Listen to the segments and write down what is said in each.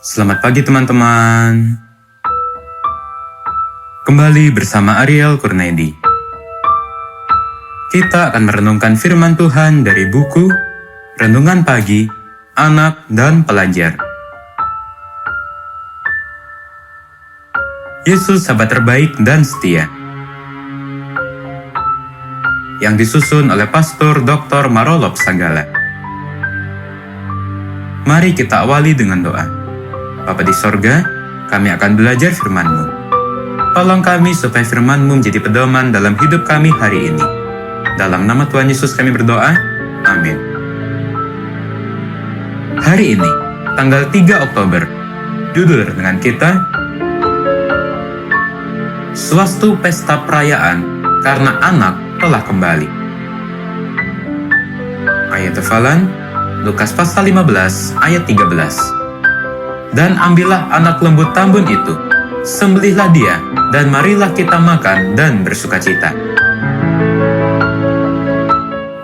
Selamat pagi teman-teman. Kembali bersama Ariel Kurnedi. Kita akan merenungkan firman Tuhan dari buku Renungan Pagi, Anak dan Pelajar. Yesus sahabat terbaik dan setia. Yang disusun oleh Pastor Dr. Marolop Sagala. Mari kita awali dengan doa. Bapa di sorga, kami akan belajar firman-Mu. Tolong kami supaya firman-Mu menjadi pedoman dalam hidup kami hari ini. Dalam nama Tuhan Yesus kami berdoa, amin. Hari ini, tanggal 3 Oktober, judul renungan kita, Suatu Pesta Perayaan Karena Anak Telah Kembali. Ayat hafalan, Lukas pasal 15 ayat 13. Dan ambillah anak lembu tambun itu, sembelihlah dia, dan marilah kita makan dan bersukacita.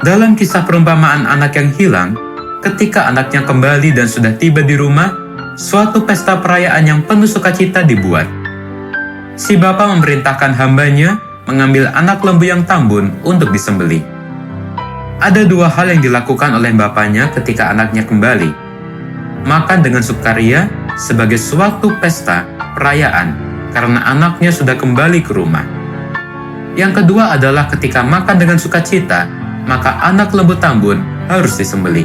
Dalam kisah perumpamaan anak yang hilang, ketika anaknya kembali dan sudah tiba di rumah, suatu pesta perayaan yang penuh sukacita dibuat. Si bapa memerintahkan hambanya mengambil anak lembu yang tambun untuk disembelih. Ada dua hal yang dilakukan oleh bapaknya ketika anaknya kembali. Makan dengan sukaria sebagai suatu pesta perayaan karena anaknya sudah kembali ke rumah. Yang kedua adalah ketika makan dengan sukacita, maka anak lembu tambun harus disembelih.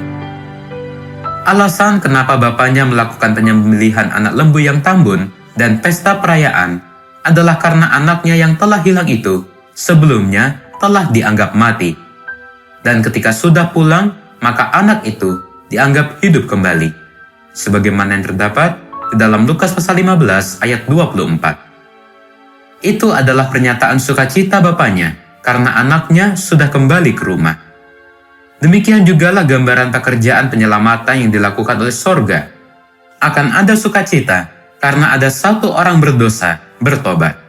Alasan kenapa bapaknya melakukan penyembelihan anak lembu yang tambun dan pesta perayaan adalah karena anaknya yang telah hilang itu sebelumnya telah dianggap mati. Dan ketika sudah pulang, maka anak itu dianggap hidup kembali. Sebagaimana yang terdapat di dalam Lukas pasal 15 ayat 24. Itu adalah pernyataan sukacita bapaknya karena anaknya sudah kembali ke rumah. Demikian jugalah gambaran pekerjaan penyelamatan yang dilakukan oleh sorga. Akan ada sukacita karena ada satu orang berdosa bertobat.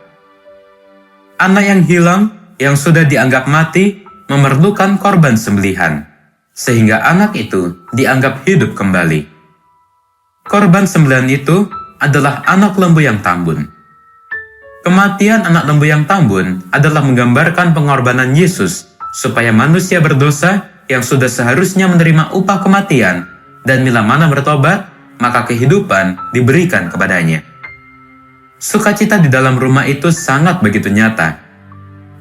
Anak yang hilang, yang sudah dianggap mati, memerlukan korban sembelihan, sehingga anak itu dianggap hidup kembali. Korban sembelihan itu adalah anak lembu yang tambun. Kematian anak lembu yang tambun adalah menggambarkan pengorbanan Yesus supaya manusia berdosa yang sudah seharusnya menerima upah kematian dan bila mana bertobat, maka kehidupan diberikan kepadanya. Sukacita di dalam rumah itu sangat begitu nyata.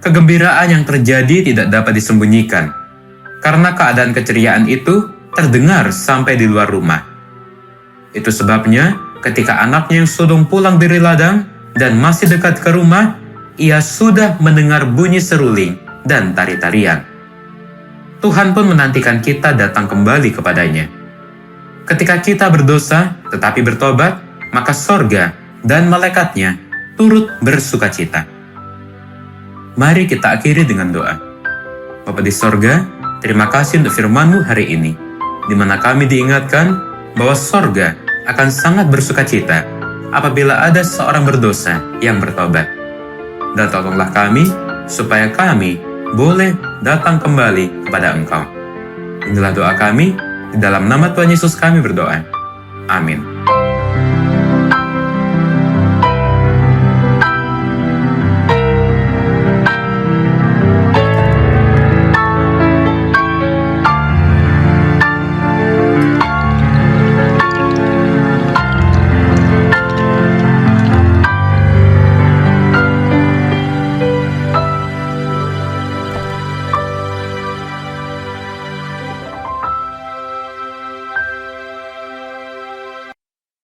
Kegembiraan yang terjadi tidak dapat disembunyikan, karena keadaan keceriaan itu terdengar sampai di luar rumah. Itu sebabnya ketika anaknya yang sulung pulang dari ladang dan masih dekat ke rumah, ia sudah mendengar bunyi seruling dan tari-tarian. Tuhan pun menantikan kita datang kembali kepadanya. Ketika kita berdosa tetapi bertobat, maka sorga dan malaikatnya turut bersukacita. Mari kita akhiri dengan doa. Bapa di sorga, terima kasih untuk firman-Mu hari ini, di mana kami diingatkan bahwa sorga akan sangat bersukacita apabila ada seorang berdosa yang bertobat. Dan tolonglah kami, supaya kami boleh datang kembali kepada Engkau. Inilah doa kami, di dalam nama Tuhan Yesus kami berdoa. Amin.